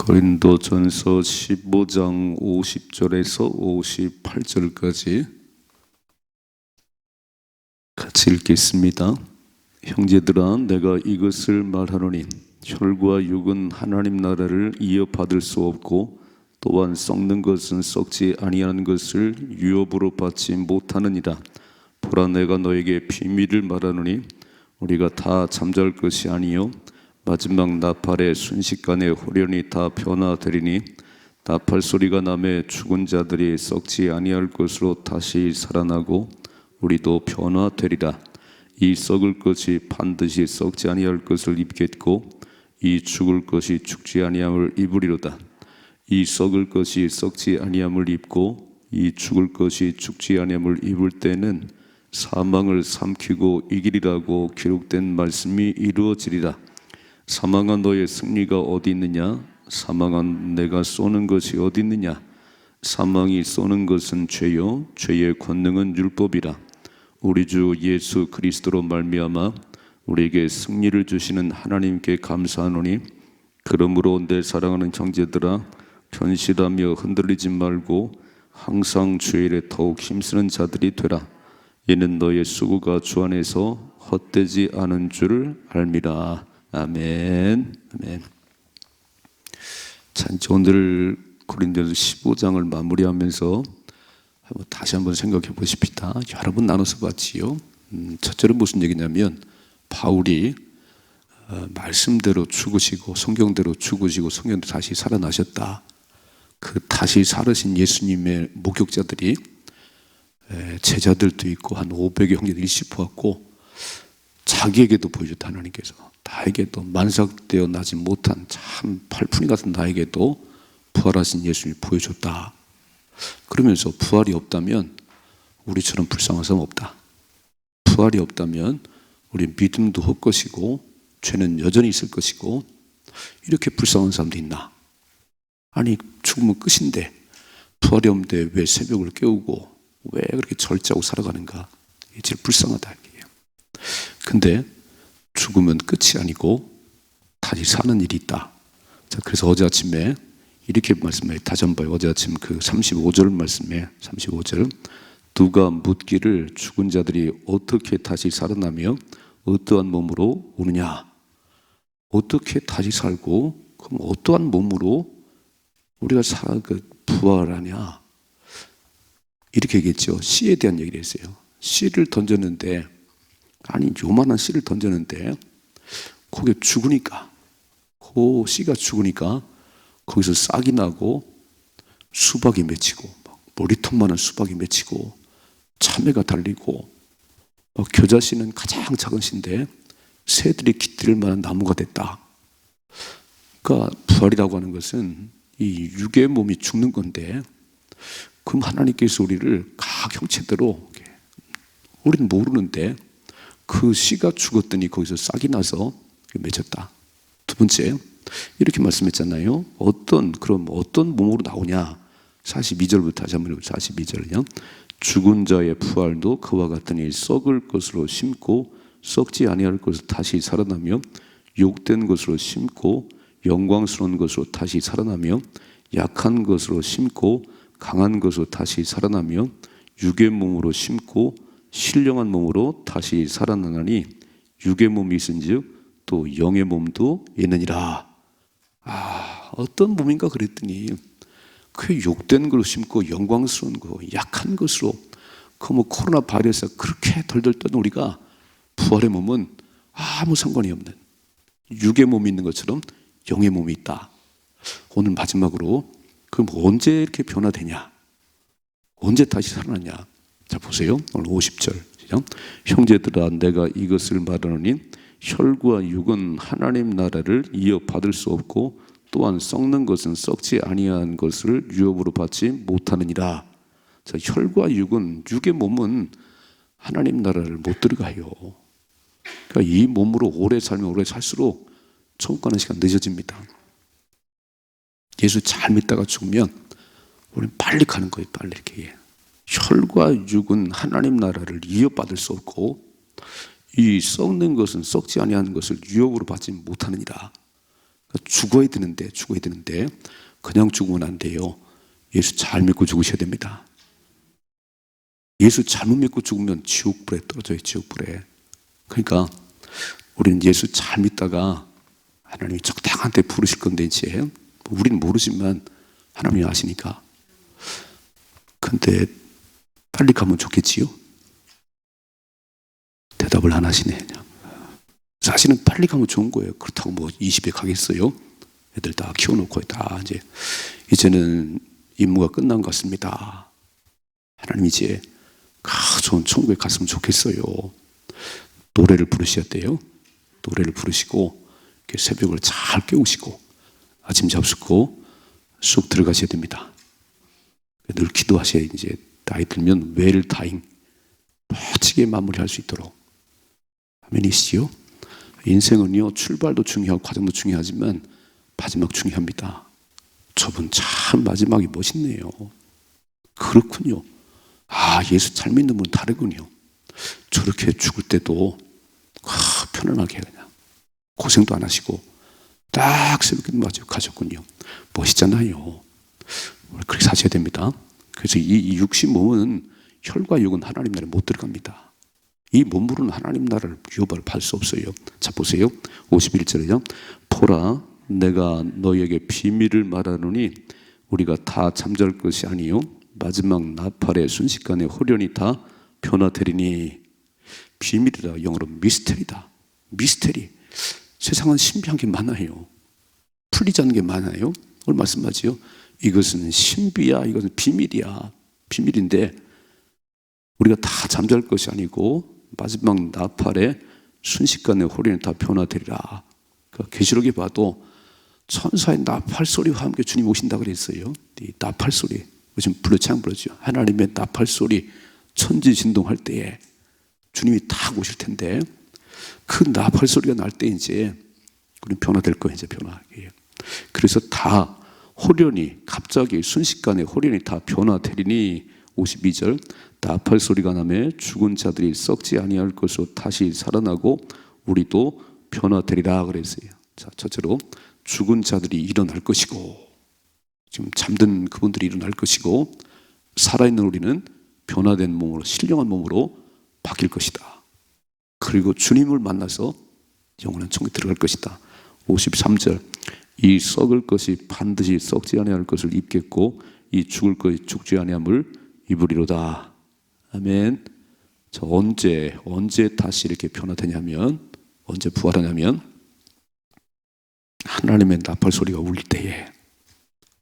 고린도전서 15장 50절에서 58절까지 같이 읽겠습니다. 형제들아, 내가 이것을 말하노니 혈과 육은 하나님 나라를 이어 받을 수 없고 또한 썩는 것은 썩지 아니하는 것을 유업으로 받지 못하느니라. 보라, 내가 너에게 비밀을 말하노니 우리가 다 잠잘 것이 아니요 마지막 나팔의 순식간에 호련히 다 변화되리니 나팔 소리가 나매 죽은 자들이 썩지 아니할 것으로 다시 살아나고 우리도 변화되리라. 이 썩을 것이 반드시 썩지 아니할 것을 입겠고 이 죽을 것이 죽지 아니함을 입으리로다. 이 썩을 것이 썩지 아니함을 입고 이 죽을 것이 죽지 아니함을 입을 때는 사망을 삼키고 이기리라고 기록된 말씀이 이루어지리라. 사망아, 너의 승리가 어디 있느냐? 사망아, 내가 쏘는 것이 어디 있느냐? 사망이 쏘는 것은 죄요 죄의 권능은 율법이라. 우리 주 예수 그리스도로 말미암아 우리에게 승리를 주시는 하나님께 감사하노니, 그러므로 내 사랑하는 형제들아, 견실하며 흔들리지 말고 항상 주의 일에 더욱 힘쓰는 자들이 되라. 이는 너의 수고가 주 안에서 헛되지 않은 줄 알미라. 아멘. 아멘. 자, 오늘 고린도전서 15장을 마무리하면서 다시 한번 생각해 보십시다. 여러 번 나눠서 봤지요. 첫째로 무슨 얘기냐면, 바울이 말씀대로 죽으시고 성경대로 죽으시고 성경대로 다시 살아나셨다. 그 다시 살으신 예수님의 목격자들이 제자들도 있고 한 500여 형제들이 씹어왔고, 자기에게도 보여줬다. 하나님께서 나에게도 만삭되어 나지 못한 참 팔푼이 같은 나에게도 부활하신 예수님이 보여줬다. 그러면서 부활이 없다면 우리처럼 불쌍한 사람 없다. 부활이 없다면 우리 믿음도 헛것이고 죄는 여전히 있을 것이고, 이렇게 불쌍한 사람도 있나? 아니, 죽으면 끝인데 부활이 없는데 왜 새벽을 깨우고 왜 그렇게 절제하고 살아가는가? 이게 제일 불쌍하다. 근데 죽으면 끝이 아니고 다시 사는 일이 있다. 자, 그래서 어제 아침에 이렇게 말씀해, 다시 한번 봐요. 어제 아침 그 35절 말씀에 35절, 누가 묻기를 죽은 자들이 어떻게 다시 살아나며 어떠한 몸으로 오느냐? 어떻게 다시 살고 그럼 어떠한 몸으로 우리가 부활하냐? 이렇게 얘기했죠. 씨에 대한 얘기를 했어요. 씨를 던졌는데, 아니 요만한 씨를 던졌는데 거기에 죽으니까, 그 씨가 죽으니까 거기서 싹이 나고 수박이 맺히고, 머리통만한 수박이 맺히고 참외가 달리고, 겨자씨는 가장 작은 씨인데 새들이 깃들 만한 나무가 됐다. 그러니까 부활이라고 하는 것은 이 육의 몸이 죽는 건데, 그럼 하나님께서 우리를 각 형체대로, 우리는 모르는데 그 씨가 죽었더니 거기서 싹이 나서 맺혔다. 두 번째, 이렇게 말씀했잖아요. 그럼 어떤 몸으로 나오냐? 42절부터 다시 한번 해보죠. 42절은요. 죽은 자의 부활도 그와 같으니 썩을 것으로 심고 썩지 아니할 것으로 다시 살아나며 욕된 것으로 심고 영광스러운 것으로 다시 살아나며 약한 것으로 심고 강한 것으로 다시 살아나며 육의 몸으로 심고 신령한 몸으로 다시 살아나나니 육의 몸이 있은즉 또 영의 몸도 있느니라. 어떤 몸인가 그랬더니 그 욕된 걸로 심고 영광스러운 거, 약한 것으로, 코로나 바이러스가 그렇게 덜덜 떠는 우리가 부활의 몸은 아무 상관이 없는 육의 몸이 있는 것처럼 영의 몸이 있다. 오늘 마지막으로, 그럼 언제 이렇게 변화되냐? 언제 다시 살아나냐? 자, 보세요. 오늘 50절. 형제들아, 내가 이것을 말하노니 혈과 육은 하나님 나라를 이어 받을 수 없고 또한 썩는 것은 썩지 아니한 것을 유업으로 받지 못하느니라. 자, 혈과 육은, 육의 몸은 하나님 나라를 못 들어가요. 그러니까 이 몸으로 오래 살면 오래 살수록 천국 가는 시간 늦어집니다. 예수 잘 믿다가 죽으면 우리는 빨리 가는 거예요. 빨리 이렇게. 혈과 육은 하나님 나라를 이어받을 수 없고 이 썩는 것은 썩지 아니하는 것을 유업으로 받지 못하느니라. 죽어야 되는데 그냥 죽으면 안 돼요. 예수 잘 믿고 죽으셔야 됩니다. 예수 잘못 믿고 죽으면 지옥불에 떨어져요. 지옥불에. 그러니까 우리는 예수 잘 믿다가 하나님이 적당한 때 부르실 건데 이제 우리는 모르지만 하나님이 아시니까. 근데 빨리 가면 좋겠지요? 대답을 안 하시네. 그냥. 사실은 빨리 가면 좋은 거예요. 그렇다고 뭐 20에 가겠어요? 애들 다 키워놓고 다 이제는 임무가 끝난 것 같습니다. 하나님 이제 좋은 천국에 갔으면 좋겠어요. 노래를 부르셔야 돼요. 노래를 부르시고 새벽을 잘 깨우시고 아침 잡수고 쑥 들어가셔야 됩니다. 늘 기도하셔야 이제 나이 들면 웰다잉 멋지게 마무리할 수 있도록. 아멘이시죠? 인생은요 출발도 중요하고 과정도 중요하지만 마지막 중요합니다. 저분 참 마지막이 멋있네요. 그렇군요. 예수 잘 믿는 분은 다르군요. 저렇게 죽을 때도 편안하게 그냥 고생도 안 하시고 딱 새벽에 맞아 가셨군요. 멋있잖아요. 그렇게 사셔야 됩니다. 그래서 이 육신 몸은 혈과 육은 하나님 나라에 못 들어갑니다. 이 몸으로는 하나님 나라를 유업할 수 없어요. 자 보세요. 51절에요. 보라 내가 너희에게 비밀을 말하노니 우리가 다 잠잘 것이 아니요 마지막 나팔의 순식간에 홀연히 다 변화되리니. 비밀이다. 영어로 미스테리다. 미스테리. 세상은 신비한 게 많아요. 풀리지 않는 게 많아요. 오늘 말씀하지요. 이것은 신비야. 이것은 비밀이야. 비밀인데 우리가 다 잠잘 것이 아니고 마지막 나팔의 순식간에 홀연히 다 변화되리라. 그러니까 계시록에 봐도 천사의 나팔 소리와 함께 주님 오신다 그랬어요. 이 나팔 소리, 요즘 불러창 부르죠. 하나님의 나팔 소리, 천지 진동할 때에 주님이 딱 오실 텐데 그 나팔 소리가 날 때 이제 우리는 변화될 거예요. 이제 변화하게. 그래서 다 홀연히 갑자기 순식간에 홀연히 다 변화되리니. 52절 나팔 소리가 나매 죽은 자들이 썩지 아니할 것으로 다시 살아나고 우리도 변화되리라 그랬어요. 자, 첫째로 죽은 자들이 일어날 것이고 지금 잠든 그분들이 일어날 것이고 살아있는 우리는 변화된 몸으로 신령한 몸으로 바뀔 것이다. 그리고 주님을 만나서 영원한 천국에 들어갈 것이다. 53절 이 썩을 것이 반드시 썩지 아니할 것을 입겠고 이 죽을 것이 죽지 아니함을 입으리로다. 아멘. 저 언제 다시 이렇게 변화되냐면 언제 부활하냐면 하나님의 나팔 소리가 울릴 때에.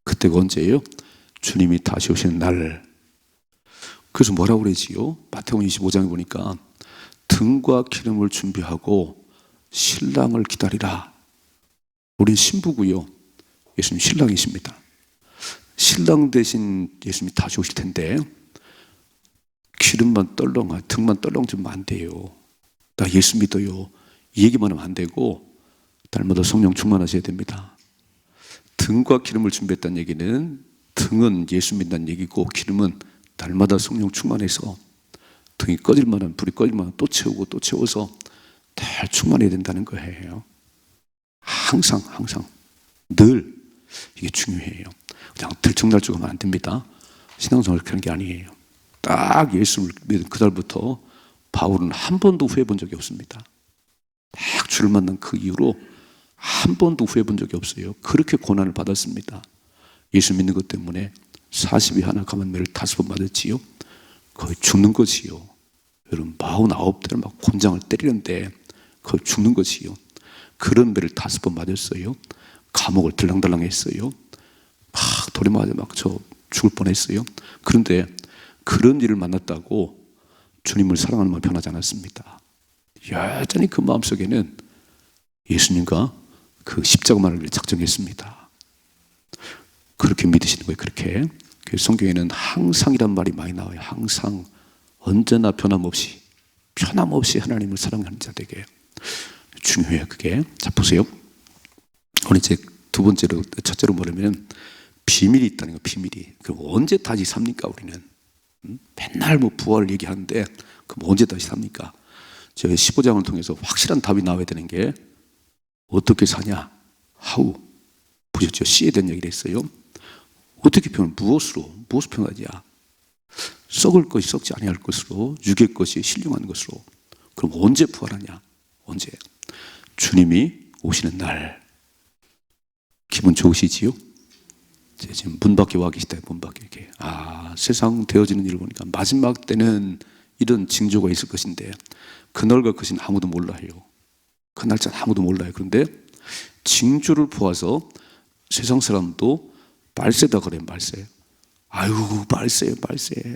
그때가 언제예요? 주님이 다시 오시는 날. 그래서 뭐라고 그러지요? 마태복음 25장에 보니까 등과 기름을 준비하고 신랑을 기다리라. 우린 신부고요. 예수님 신랑이십니다. 신랑 대신 예수님이 다시 오실 텐데 기름만 떨렁, 등만 떨렁 좀 안 돼요. 나 예수 믿어요. 이 얘기만 하면 안 되고 날마다 성령 충만하셔야 됩니다. 등과 기름을 준비했다는 얘기는 등은 예수 믿는 얘기고 기름은 날마다 성령 충만해서 등이 꺼질 만한 불이 꺼질 만한 또 채우고 또 채워서 잘 충만해야 된다는 거예요. 항상 늘 이게 중요해요. 그냥 들쭉날쭉하면 안 됩니다. 신앙생활 그런 게 아니에요. 딱 예수를 믿은 그날부터 바울은 한 번도 후회해 본 적이 없습니다. 딱 주를 만난 그 이후로 한 번도 후회해 본 적이 없어요. 그렇게 고난을 받았습니다. 예수 믿는 것 때문에 40이 하나 감한 매를 5번 맞았지요. 거의 죽는 거지요. 여러분 49대를 막 곤장을 때리는데 거의 죽는 거지요. 그런 매를 5번 맞았어요. 감옥을 들랑달랑 했어요. 막 돌에 맞아 막 저 죽을 뻔했어요. 그런데 그런 일을 만났다고 주님을 사랑하는 마음 변하지 않았습니다. 여전히 그 마음속에는 예수님과 그 십자가만을 작정했습니다. 그렇게 믿으시는 거예요. 그렇게. 그래서 성경에는 항상이란 말이 많이 나와요. 항상 언제나 변함없이 하나님을 사랑하는 자들에게 중요해요. 그게. 자 보세요. 오늘 이제 두 번째로 첫째로 뭐냐면 비밀이 있다는 거. 비밀이. 그럼 언제 다시 삽니까 우리는? 맨날 뭐 부활을 얘기하는데 그럼 언제 다시 삽니까? 제가 15장을 통해서 확실한 답이 나와야 되는 게 어떻게 사냐? 하우 보셨죠? 씨에 대한 얘기를 했어요. 어떻게 표현? 무엇을 표현하냐? 썩을 것이 썩지 아니할 것으로, 육의 것이 신령한 것으로. 그럼 언제 부활하냐? 언제? 주님이 오시는 날. 기분 좋으시지요? 지금 문 밖에 와 계시다. 문 밖에 이렇게. 세상 되어지는 일을 보니까 마지막 때는 이런 징조가 있을 것인데 그날과 그 시는 아무도 몰라요. 그 날짜는 아무도 몰라요. 그런데 징조를 보아서 세상 사람도 말세다 그래요. 말세. 아유 말세.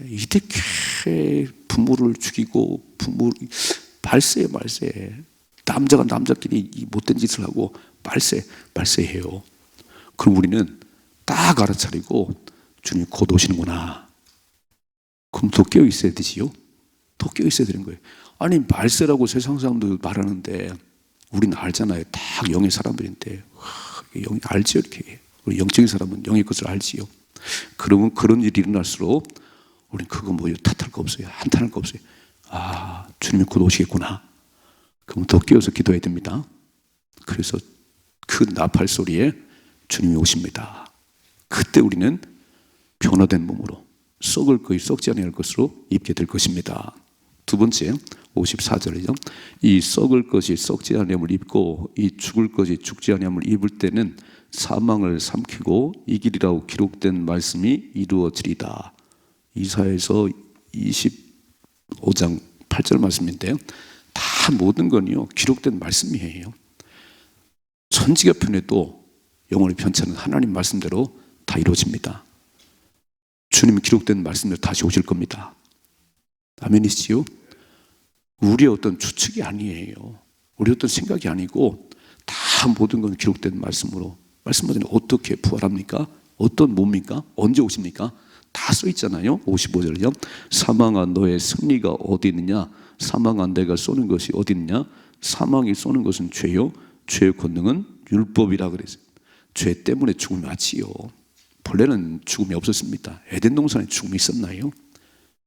이렇게 부모를 죽이고 말세. 남자가 남자끼리 이 못된 짓을 하고 말세해요. 그럼 우리는 딱 알아차리고 주님 곧 오시는구나. 그럼 더 깨어 있어야 되지요. 더 깨어 있어야 되는 거예요. 아니 말세라고 세상 사람들 말하는데 우리는 알잖아요. 딱 영의 사람들인데 영이 알지요. 이렇게 우리 영적인 사람은 영의 것을 알지요. 그러면 그런 일이 일어날수록 우리는 그거 탓할 거 없어요. 한탄할 거 없어요. 주님이 곧 오시겠구나. 그럼 더 깨어서 기도해야 됩니다. 그래서 그 나팔 소리에 주님이 오십니다. 그때 우리는 변화된 몸으로 썩을 것이 썩지 아니할 것으로 입게 될 것입니다. 두 번째 54절이죠. 이 썩을 것이 썩지 아니함을 입고 이 죽을 것이 죽지 아니함을 입을 때는 사망을 삼키고 이기리라고 기록된 말씀이 이루어지리다. 이사야서 25장 8절 말씀인데요. 다 모든 건요 기록된 말씀이에요. 천지가 변해도 영원히 변치 않는 하나님 말씀대로 다 이루어집니다. 주님이 기록된 말씀대로 다시 오실 겁니다. 아멘이시지요? 우리의 어떤 추측이 아니에요. 우리의 어떤 생각이 아니고 다 모든 건 기록된 말씀으로. 말씀하자면 어떻게 부활합니까? 어떤 몸입니까? 언제 오십니까? 다 써 있잖아요. 55절이요. 사망아 너의 승리가 어디 있느냐? 사망아 내가 쏘는 것이 어디 있느냐? 사망이 쏘는 것은 죄요. 죄의 권능은 율법이라 그랬어요. 죄 때문에 죽음이 왔지요. 본래는 죽음이 없었습니다. 에덴 동산에 죽음이 있었나요?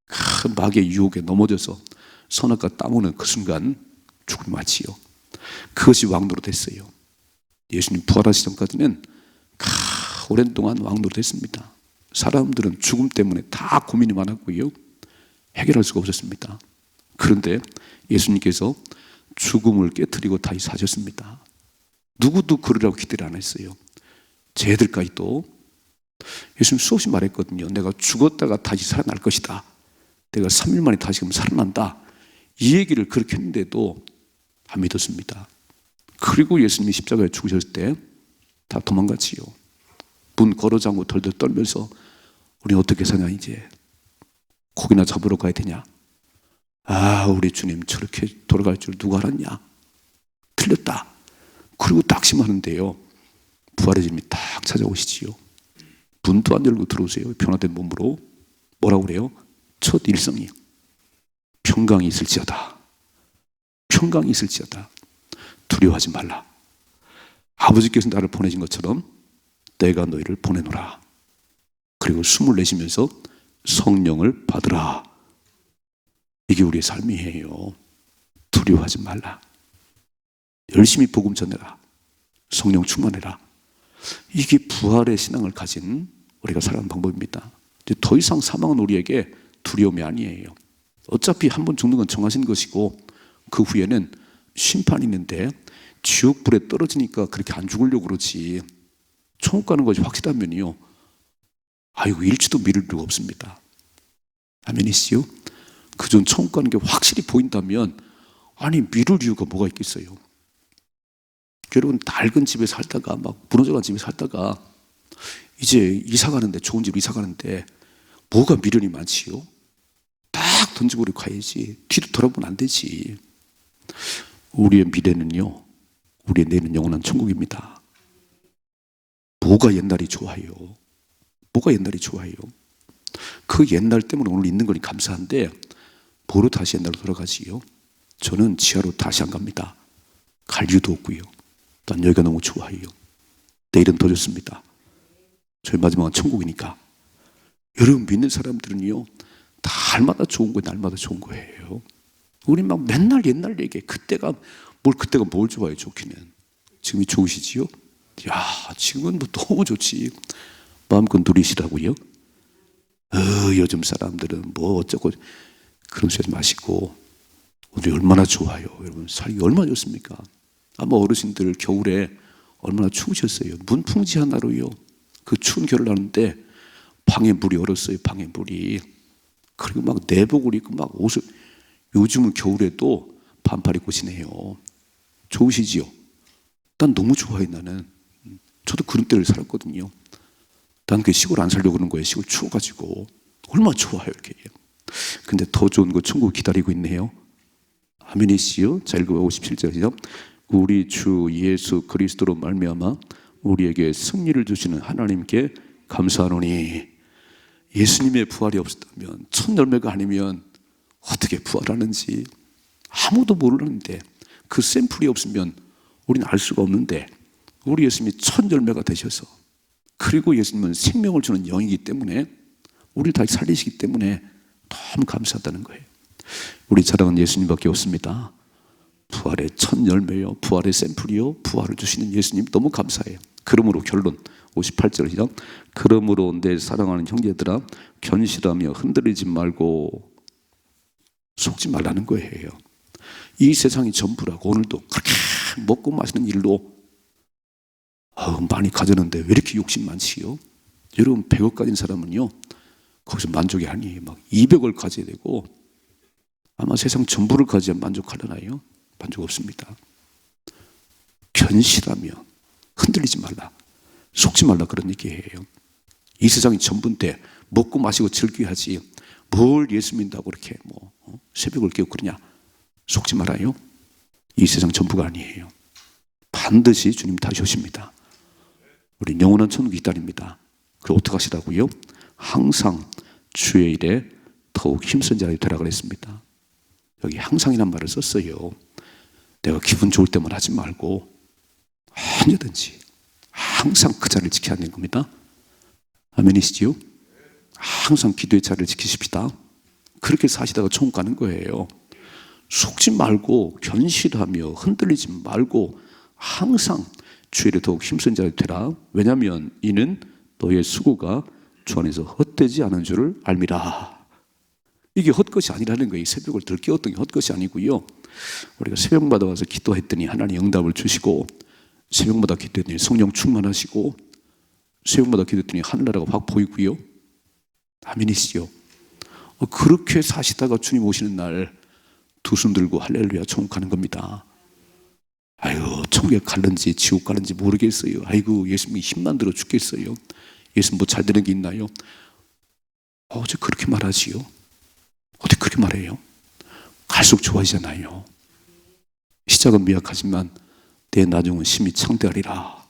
큰 마귀의 유혹에 넘어져서 선악과 따먹는 그 순간 죽음이 왔지요. 그것이 왕도로 됐어요. 예수님 부활하시기 전까지는 오랜 동안 왕도로 됐습니다. 사람들은 죽음 때문에 다 고민이 많았고요. 해결할 수가 없었습니다. 그런데 예수님께서 죽음을 깨트리고 다시 사셨습니다. 누구도 그러라고 기대를 안 했어요. 쟤들까지도. 예수님 수없이 말했거든요. 내가 죽었다가 다시 살아날 것이다. 내가 3일 만에 다시금 살아난다. 이 얘기를 그렇게 했는데도 안 믿었습니다. 그리고 예수님이 십자가에 죽으셨을 때 다 도망갔지요. 문 걸어 잠그고 덜덜 떨면서 우리 어떻게 사냐 이제. 고기나 잡으러 가야 되냐. 우리 주님 저렇게 돌아갈 줄 누가 알았냐. 틀렸다. 그리고 딱심하는데요. 부활의 주님이 딱 찾아오시지요. 문도 안 열고 들어오세요. 변화된 몸으로. 뭐라고 그래요? 첫 일성이요. 평강이 있을지어다. 평강이 있을지어다. 두려워하지 말라. 아버지께서 나를 보내신 것처럼 내가 너희를 보내노라. 그리고 숨을 내쉬면서 성령을 받으라. 이게 우리의 삶이에요. 두려워하지 말라. 열심히 복음 전해라. 성령 충만해라. 이게 부활의 신앙을 가진 우리가 살아가는 방법입니다. 더 이상 사망은 우리에게 두려움이 아니에요. 어차피 한 번 죽는 건 정하신 것이고 그 후에는 심판이 있는데 지옥불에 떨어지니까 그렇게 안 죽으려고 그러지. 천국 가는 것이 확실하면요. 일치도 미룰 필요가 없습니다. 아멘이시요? 그전 천국 가는 게 확실히 보인다면 미룰 이유가 뭐가 있겠어요? 여러분 낡은 집에 살다가 막 무너져간 집에 살다가 이제 이사 가는데 좋은 집으로 이사 가는데 뭐가 미련이 많지요? 딱 던지고 가야지. 뒤도 돌아보면 안 되지. 우리의 미래는요. 우리의 내일은 영원한 천국입니다. 뭐가 옛날이 좋아요? 뭐가 옛날이 좋아요? 그 옛날 때문에 오늘 있는 거니 감사한데 뭐로 다시 옛날로 돌아가지요? 저는 지하로 다시 안 갑니다. 갈 이유도 없고요. 난 여기가 너무 좋아요. 내일은 더 좋습니다. 저희 마지막은 천국이니까. 여러분 믿는 사람들은요. 날마다 좋은 거예요. 날마다 좋은 거예요. 우리 막 맨날 옛날 얘기해. 그때가 뭘 좋아요. 좋기는. 지금이 좋으시지요? 야, 지금은 뭐 너무 좋지. 마음껏 누리시라고요. 요즘 사람들은 뭐 어쩌고 그런 소리 하지 마시고 오늘 얼마나 좋아요. 여러분 살기 얼마나 좋습니까? 아마 어르신들 겨울에 얼마나 추우셨어요. 문풍지 하나로요. 그 추운 겨울 나는데 방에 물이 얼었어요. 방에 물이. 그리고 막 내복을 입고 막 옷을, 요즘은 겨울에도 반팔 입고 지내요. 좋으시지요? 난 너무 좋아해. 나는. 저도 그런 때를 살았거든요. 난 그 시골 안 살려고 그러는 거예요. 시골 추워가지고. 얼마나 좋아요 이렇게. 근데 더 좋은 거 천국 기다리고 있네요. 아멘이시요? 자, 읽어봐. 57절이죠. 우리 주 예수 그리스도로 말미암아 우리에게 승리를 주시는 하나님께 감사하노니. 예수님의 부활이 없었다면, 첫 열매가 아니면 어떻게 부활하는지 아무도 모르는데, 그 샘플이 없으면 우리는 알 수가 없는데, 우리 예수님이 첫 열매가 되셔서, 그리고 예수님은 생명을 주는 영이기 때문에 우리를 다 살리시기 때문에 너무 감사하다는 거예요. 우리 자랑은 예수님밖에 없습니다. 부활의 첫 열매요, 부활의 샘플이요, 부활을 주시는 예수님 너무 감사해요. 그러므로 결론 58절이죠. 그러므로 내 사랑하는 형제들아 견실하며 흔들리지 말고 속지 말라는 거예요. 이 세상이 전부라고. 오늘도 그렇게 먹고 마시는 일로 많이 가졌는데 왜 이렇게 욕심 많지요? 여러분 100억 가진 사람은요 거기서 만족이 아니에요. 막 200을 가져야 되고 아마 세상 전부를 가져야 만족하려나요? 만족 없습니다. 견실하며 흔들리지 말라, 속지 말라, 그런 얘기예요. 이 세상이 전부인데 먹고 마시고 즐겨야지 뭘 예수 믿는다고 그렇게 새벽을 깨고 그러냐. 속지 말아요. 이 세상 전부가 아니에요. 반드시 주님 다시 오십니다. 우리 영원한 천국 기다립니다. 그럼 어떻게 하시라고요? 항상 주의 일에 더욱 힘쓴 자가 되라 그랬습니다. 여기 항상이란 말을 썼어요. 내가 기분 좋을 때만 하지 말고 언제든지 항상 그 자리를 지켜야 하는 겁니다. 아멘이시지요? 항상 기도의 자리를 지키십시다. 그렇게 사시다가 천국 가는 거예요. 속지 말고 견실하며 흔들리지 말고 항상 주의 일에 더욱 힘쓴 자가 되라. 왜냐하면 이는 너의 수고가 주 안에서 헛되지 않은 줄을 알미라. 이게 헛것이 아니라는 거예요. 새벽을 들 깨웠던 게 헛것이 아니고요. 우리가 새벽마다 와서 기도했더니 하나님 응답을 주시고, 새벽마다 기도했더니 성령 충만하시고, 새벽마다 기도했더니 하늘나라가 확 보이고요. 아멘이시죠? 그렇게 사시다가 주님 오시는 날 두 손 들고 할렐루야 천국 가는 겁니다. 아이고 천국에 갈는지 지옥 가는지 모르겠어요. 아이고 예수님이 힘만 들어 죽겠어요. 예수님 뭐 잘 되는 게 있나요? 어제 그렇게 말하지요. 어떻게 그렇게 말해요? 갈수록 좋아지잖아요. 시작은 미약하지만 내 나중은 심히 창대하리라.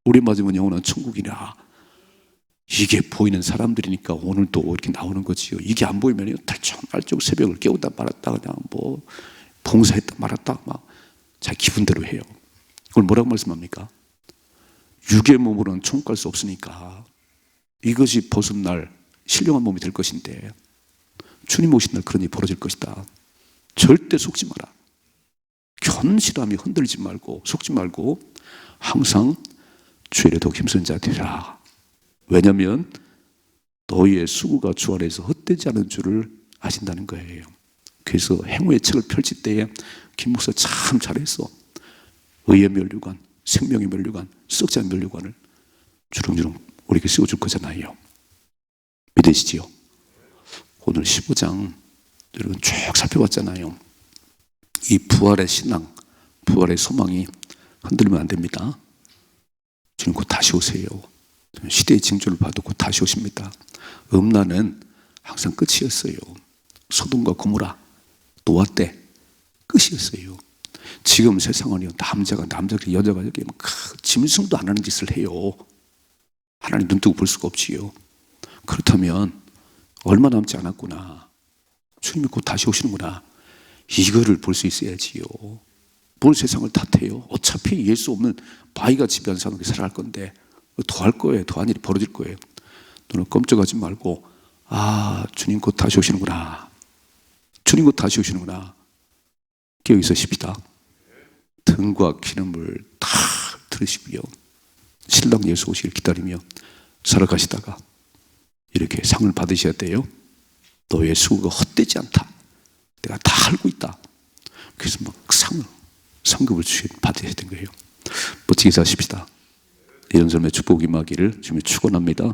우리 맞으면 영원한 천국이라. 이게 보이는 사람들이니까 오늘도 이렇게 나오는 거지요. 이게 안 보이면 달짝달짝 새벽을 깨우다 말았다, 그냥 뭐 봉사했다 말았다 막 자기 기분대로 해요. 그걸 뭐라고 말씀합니까? 육의 몸으로는 천국 갈 수 없으니까 이것이 벗은 날 신령한 몸이 될 것인데, 주님 오신 날 그런 일이 벌어질 것이다. 절대 속지 마라. 견실하며 흔들지 말고 속지 말고 항상 주의 일에 더욱 힘쓴 자 되라. 왜냐하면 너희의 수고가 주 안에서 헛되지 않은 줄을 아신다는 거예요. 그래서 행위의 책을 펼칠 때에 김 목사 참 잘했어. 의의 면류관, 생명의 면류관, 썩지 않은 면류관을 주렁주렁 우리에게 씌워줄 거잖아요. 믿으시지요? 오늘 15장 여러분 쭉 살펴봤잖아요. 이 부활의 신앙, 부활의 소망이 흔들리면 안 됩니다. 주님 곧 다시 오세요. 시대의 징조를 봐도 곧 다시 오십니다. 음란은 항상 끝이었어요. 소돔과 고모라, 노아 때 끝이었어요. 지금 세상은요, 남자가 여자가 이렇게 짐승도 안 하는 짓을 해요. 하나님 눈 뜨고 볼 수가 없지요. 그렇다면 얼마 남지 않았구나. 주님이 곧 다시 오시는구나. 이거를 볼 수 있어야지요. 뭘 세상을 탓해요. 어차피 예수 없는 바위가 지배한 사람이 살아갈 건데 더할 거예요. 더한 일이 벌어질 거예요. 눈을 깜짝하지 말고 주님 곧 다시 오시는구나. 주님 곧 다시 오시는구나. 깨어 있으십시다. 등과 기름을 다 들으시고요. 신랑 예수 오시길 기다리며 살아가시다가 이렇게 상을 받으셔야 돼요. 너의 수고가 헛되지 않다. 내가 다 알고 있다. 그래서 막 상급을 받으셔야 된 거예요. 멋지게 사십시다. 이런 삶의 축복이 임하기를 주님이 축원합니다.